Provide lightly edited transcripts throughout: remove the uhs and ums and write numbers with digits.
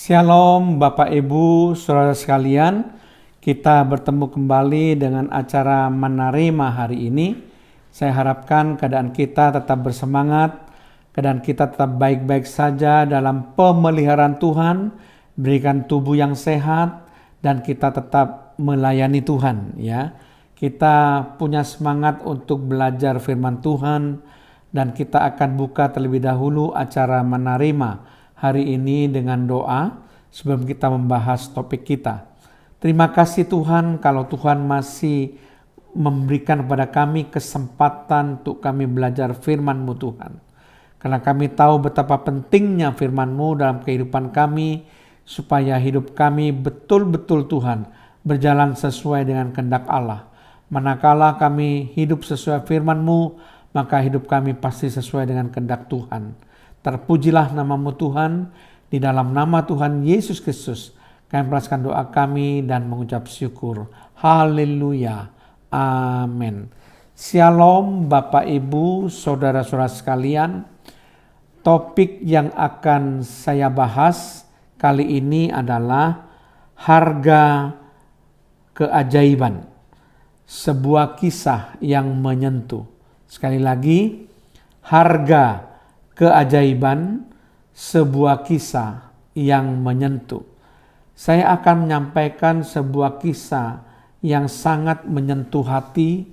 Shalom Bapak Ibu, Saudara sekalian. Kita bertemu kembali dengan acara Menerima hari ini. Saya harapkan keadaan kita tetap bersemangat, keadaan kita tetap baik-baik saja dalam pemeliharaan Tuhan, berikan tubuh yang sehat, dan kita tetap melayani Tuhan. Ya, kita punya semangat untuk belajar firman Tuhan, dan kita akan buka terlebih dahulu acara Menerima hari ini dengan doa sebelum kita membahas topik kita. Terima kasih Tuhan kalau Tuhan masih memberikan kepada kami kesempatan untuk kami belajar firman-Mu Tuhan. Karena kami tahu betapa pentingnya firman-Mu dalam kehidupan kami, supaya hidup kami betul-betul Tuhan berjalan sesuai dengan kehendak Allah. Manakala kami hidup sesuai firman-Mu, maka hidup kami pasti sesuai dengan kehendak Tuhan. Terpujilah nama-Mu Tuhan, di dalam nama Tuhan Yesus Kristus kami peraskan doa kami dan mengucap syukur. Haleluya. Amin. Shalom Bapak Ibu, Saudara-saudara sekalian. Topik yang akan saya bahas kali ini adalah harga keajaiban. Sebuah kisah yang menyentuh. Sekali lagi, harga keajaiban, sebuah kisah yang menyentuh. Saya akan menyampaikan sebuah kisah yang sangat menyentuh hati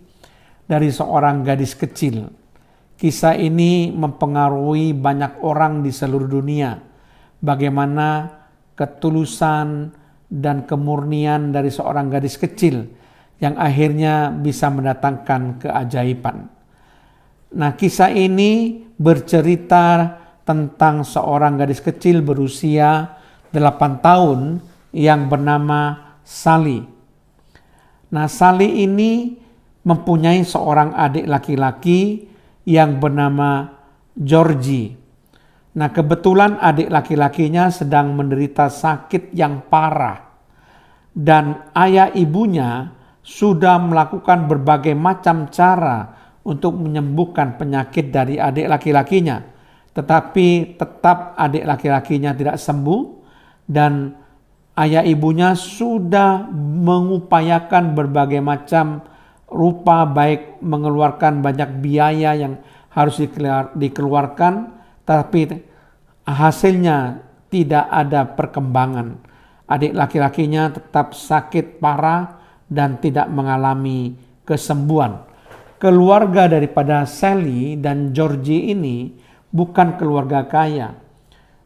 dari seorang gadis kecil. Kisah ini mempengaruhi banyak orang di seluruh dunia. Bagaimana ketulusan dan kemurnian dari seorang gadis kecil yang akhirnya bisa mendatangkan keajaiban. Nah, kisah ini bercerita tentang seorang gadis kecil berusia 8 tahun yang bernama Sally. Nah, Sally ini mempunyai seorang adik laki-laki yang bernama Georgie. Nah, kebetulan adik laki-lakinya sedang menderita sakit yang parah. Dan ayah ibunya sudah melakukan berbagai macam cara untuk menyembuhkan penyakit dari adik laki-lakinya. Tetapi tetap adik laki-lakinya tidak sembuh, dan ayah ibunya sudah mengupayakan berbagai macam rupa, baik mengeluarkan banyak biaya yang harus dikeluarkan, tapi hasilnya tidak ada perkembangan. Adik laki-lakinya tetap sakit parah dan tidak mengalami kesembuhan. Keluarga daripada Sally dan Georgie ini bukan keluarga kaya.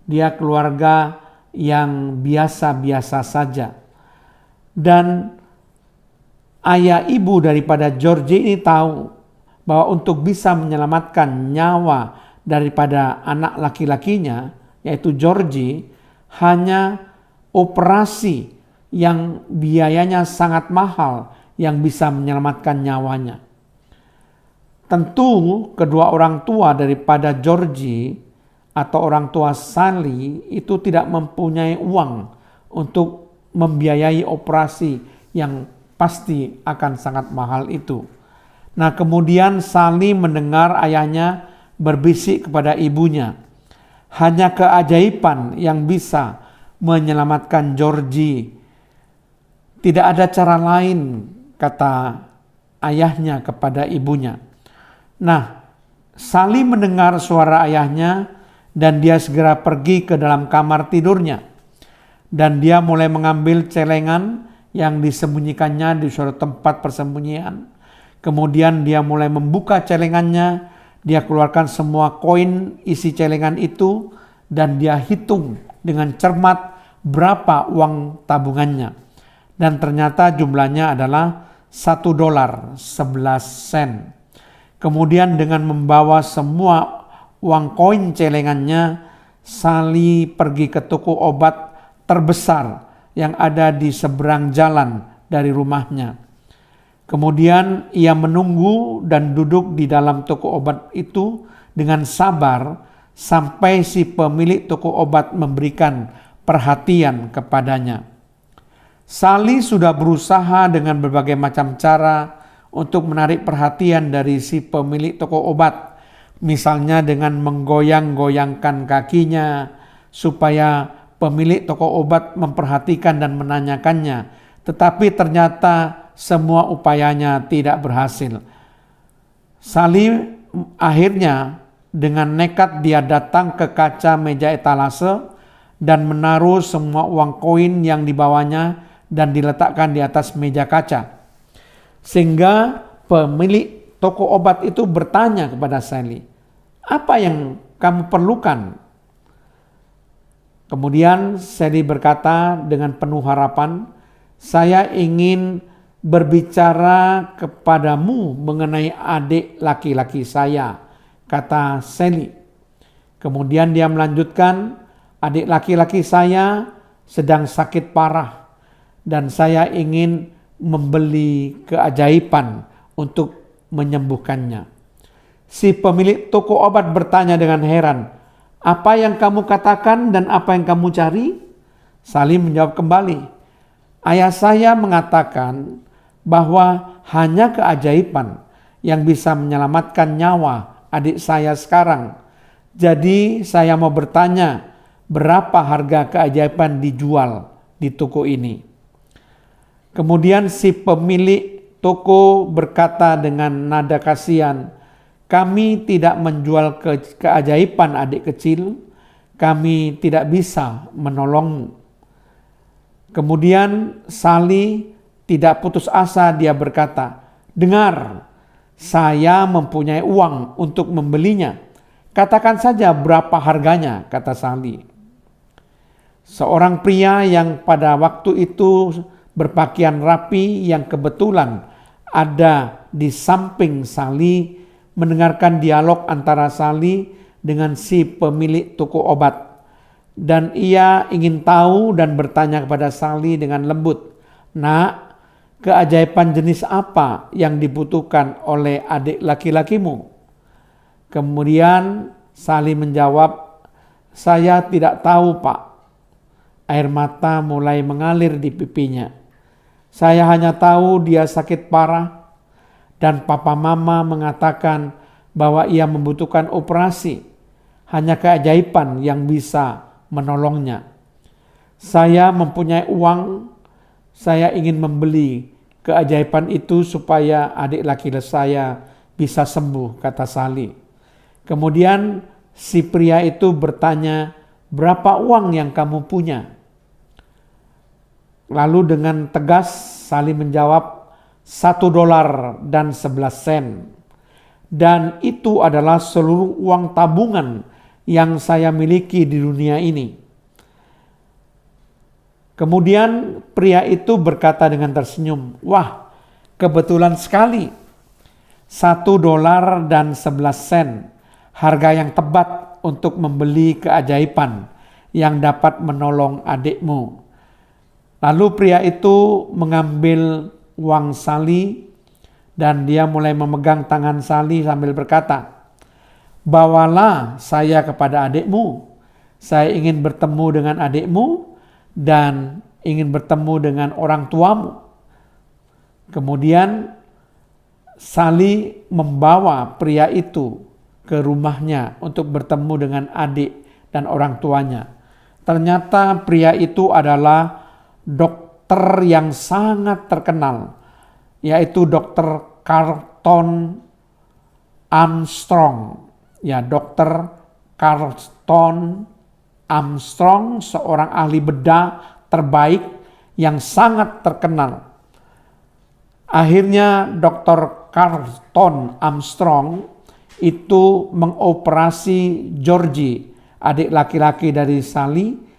Dia keluarga yang biasa-biasa saja. Dan ayah ibu daripada Georgie ini tahu bahwa untuk bisa menyelamatkan nyawa daripada anak laki-lakinya, yaitu Georgie, hanya operasi yang biayanya sangat mahal yang bisa menyelamatkan nyawanya. Tentu kedua orang tua daripada Georgie atau orang tua Sally itu tidak mempunyai uang untuk membiayai operasi yang pasti akan sangat mahal itu. Nah, kemudian Sally mendengar ayahnya berbisik kepada ibunya, hanya keajaiban yang bisa menyelamatkan Georgie. Tidak ada cara lain, kata ayahnya kepada ibunya. Nah, Sally mendengar suara ayahnya dan dia segera pergi ke dalam kamar tidurnya. Dan dia mulai mengambil celengan yang disembunyikannya di suatu tempat persembunyian. Kemudian dia mulai membuka celengannya, dia keluarkan semua koin isi celengan itu dan dia hitung dengan cermat berapa uang tabungannya. Dan ternyata jumlahnya adalah $1.11. Kemudian dengan membawa semua uang koin celengannya, Sally pergi ke toko obat terbesar yang ada di seberang jalan dari rumahnya. Kemudian ia menunggu dan duduk di dalam toko obat itu dengan sabar sampai si pemilik toko obat memberikan perhatian kepadanya. Sally sudah berusaha dengan berbagai macam cara untuk menarik perhatian dari si pemilik toko obat. Misalnya dengan menggoyang-goyangkan kakinya supaya pemilik toko obat memperhatikan dan menanyakannya, tetapi ternyata semua upayanya tidak berhasil. Sally akhirnya dengan nekat dia datang ke kaca meja etalase dan menaruh semua uang koin yang dibawanya dan diletakkan di atas meja kaca. Sehingga pemilik toko obat itu bertanya kepada Sally, "Apa yang kamu perlukan?" Kemudian Sally berkata dengan penuh harapan, "Saya ingin berbicara kepadamu mengenai adik laki-laki saya," kata Sally. Kemudian dia melanjutkan, "Adik laki-laki saya sedang sakit parah dan saya ingin membeli keajaiban untuk menyembuhkannya." Si pemilik toko obat bertanya dengan heran, "Apa yang kamu katakan dan apa yang kamu cari?" Sally menjawab kembali, "Ayah saya mengatakan bahwa hanya keajaiban yang bisa menyelamatkan nyawa adik saya sekarang. Jadi saya mau bertanya, berapa harga keajaiban dijual di toko ini?" Kemudian si pemilik toko berkata dengan nada kasihan, "Kami tidak menjual keajaiban adik kecil, kami tidak bisa menolongmu." Kemudian Sally tidak putus asa, dia berkata, "Dengar, saya mempunyai uang untuk membelinya. Katakan saja berapa harganya," kata Sally. Seorang pria yang pada waktu itu berpakaian rapi yang kebetulan ada di samping Sally mendengarkan dialog antara Sally dengan si pemilik toko obat. Dan ia ingin tahu dan bertanya kepada Sally dengan lembut, "Nak, keajaiban jenis apa yang dibutuhkan oleh adik laki-lakimu?" Kemudian Sally menjawab, "Saya tidak tahu, Pak." Air mata mulai mengalir di pipinya. "Saya hanya tahu dia sakit parah dan papa mama mengatakan bahwa ia membutuhkan operasi. Hanya keajaiban yang bisa menolongnya. Saya mempunyai uang, saya ingin membeli keajaiban itu supaya adik laki-laki saya bisa sembuh," kata Sally. Kemudian si pria itu bertanya, "Berapa uang yang kamu punya?" Lalu dengan tegas Sally menjawab, $1 dan 11 sen. Dan itu adalah seluruh uang tabungan yang saya miliki di dunia ini. Kemudian pria itu berkata dengan tersenyum, "Wah, kebetulan sekali. $1 dan 11 sen. Harga yang tepat untuk membeli keajaiban yang dapat menolong adikmu." Lalu pria itu mengambil uang Sally dan dia mulai memegang tangan Sally sambil berkata, "Bawalah saya kepada adikmu. Saya ingin bertemu dengan adikmu dan ingin bertemu dengan orang tuamu." Kemudian Sally membawa pria itu ke rumahnya untuk bertemu dengan adik dan orang tuanya. Ternyata pria itu adalah dokter yang sangat terkenal, yaitu Dr. Carlton Armstrong. Ya, Dr. Carlton Armstrong, seorang ahli bedah terbaik yang sangat terkenal. Akhirnya Dr. Carlton Armstrong itu mengoperasi Georgie, adik laki-laki dari Sally,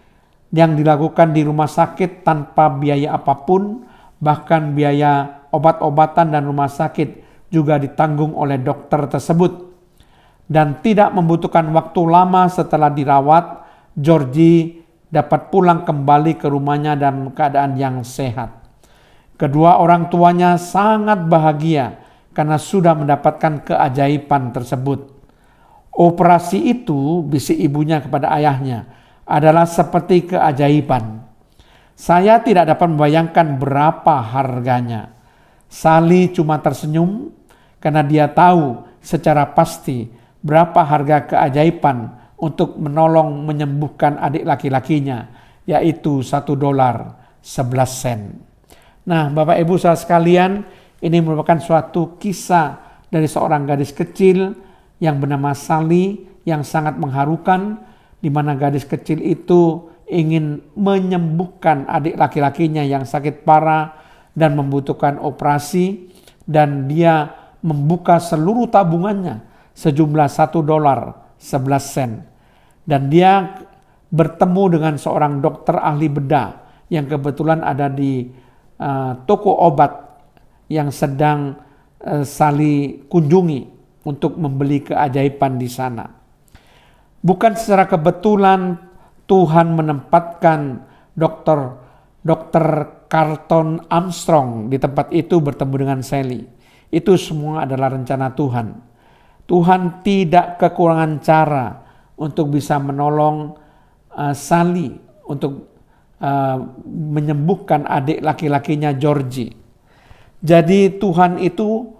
yang dilakukan di rumah sakit tanpa biaya apapun, bahkan biaya obat-obatan dan rumah sakit juga ditanggung oleh dokter tersebut. Dan tidak membutuhkan waktu lama setelah dirawat, Georgie dapat pulang kembali ke rumahnya dalam keadaan yang sehat. Kedua orang tuanya sangat bahagia karena sudah mendapatkan keajaiban tersebut. Operasi itu, bisik ibunya kepada ayahnya, adalah seperti keajaiban. Saya tidak dapat membayangkan berapa harganya. Sally cuma tersenyum karena dia tahu secara pasti berapa harga keajaiban untuk menolong menyembuhkan adik laki-lakinya yaitu $1.11. Nah, Bapak Ibu saudara sekalian, ini merupakan suatu kisah dari seorang gadis kecil yang bernama Sally yang sangat mengharukan, di mana gadis kecil itu ingin menyembuhkan adik laki-lakinya yang sakit parah dan membutuhkan operasi, dan dia membuka seluruh tabungannya sejumlah $1.11. Dan dia bertemu dengan seorang dokter ahli bedah yang kebetulan ada di toko obat yang sedang Sally kunjungi untuk membeli keajaiban di sana. Bukan secara kebetulan Tuhan menempatkan Dr. Carlton Armstrong di tempat itu bertemu dengan Sally. Itu semua adalah rencana Tuhan. Tuhan tidak kekurangan cara untuk bisa menolong Sally untuk menyembuhkan adik laki-lakinya Georgie. Jadi Tuhan itu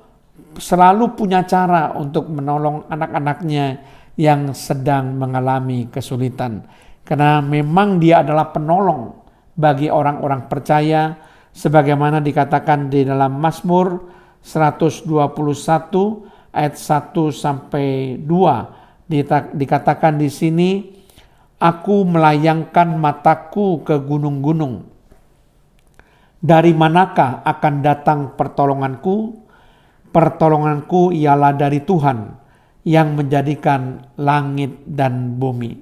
selalu punya cara untuk menolong anak-anaknya yang sedang mengalami kesulitan. Karena memang dia adalah penolong bagi orang-orang percaya, sebagaimana dikatakan di dalam Mazmur 121 ayat 1 sampai 2. Dikatakan di sini, aku melayangkan mataku ke gunung-gunung. Dari manakah akan datang pertolonganku? Pertolonganku ialah dari Tuhan yang menjadikan langit dan bumi.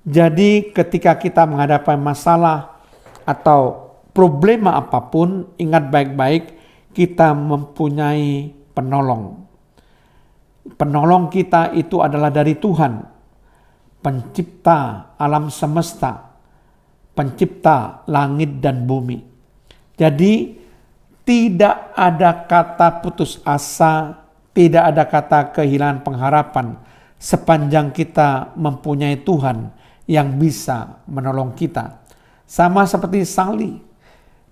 Jadi ketika kita menghadapi masalah atau problema apapun, ingat baik-baik, kita mempunyai penolong. Penolong kita itu adalah dari Tuhan, pencipta alam semesta, pencipta langit dan bumi. Jadi tidak ada kata putus asa, tidak ada kata kehilangan pengharapan sepanjang kita mempunyai Tuhan yang bisa menolong kita. Sama seperti Sally,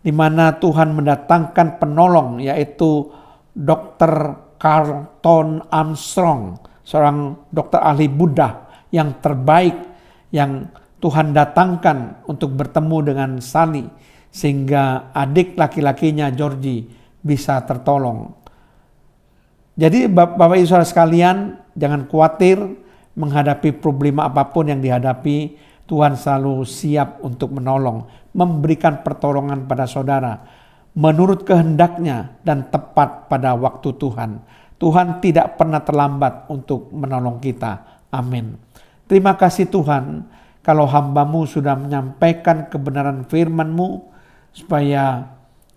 di mana Tuhan mendatangkan penolong, yaitu Dr. Carlton Armstrong, seorang dokter ahli bedah yang terbaik yang Tuhan datangkan untuk bertemu dengan Sally, sehingga adik laki-lakinya Georgie bisa tertolong. Jadi Bapak Ibu Saudara sekalian, jangan khawatir menghadapi problema apapun yang dihadapi. Tuhan selalu siap untuk menolong, memberikan pertolongan pada saudara menurut kehendaknya dan tepat pada waktu Tuhan. Tuhan tidak pernah terlambat untuk menolong kita. Amin. Terima kasih Tuhan, kalau hamba-Mu sudah menyampaikan kebenaran firman-Mu, supaya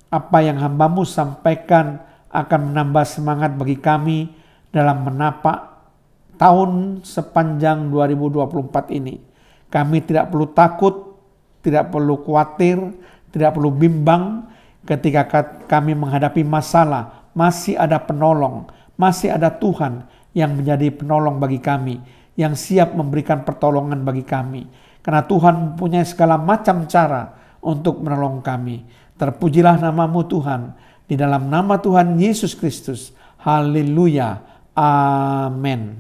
apa yang hamba-Mu sampaikan akan menambah semangat bagi kami dalam menapak tahun sepanjang 2024 ini. Kami tidak perlu takut, tidak perlu khawatir, tidak perlu bimbang ketika kami menghadapi masalah. Masih ada penolong, masih ada Tuhan yang menjadi penolong bagi kami, yang siap memberikan pertolongan bagi kami. Karena Tuhan mempunyai segala macam cara untuk menolong kami. Terpujilah nama-Mu Tuhan, di dalam nama Tuhan Yesus Kristus. Haleluya. Amin.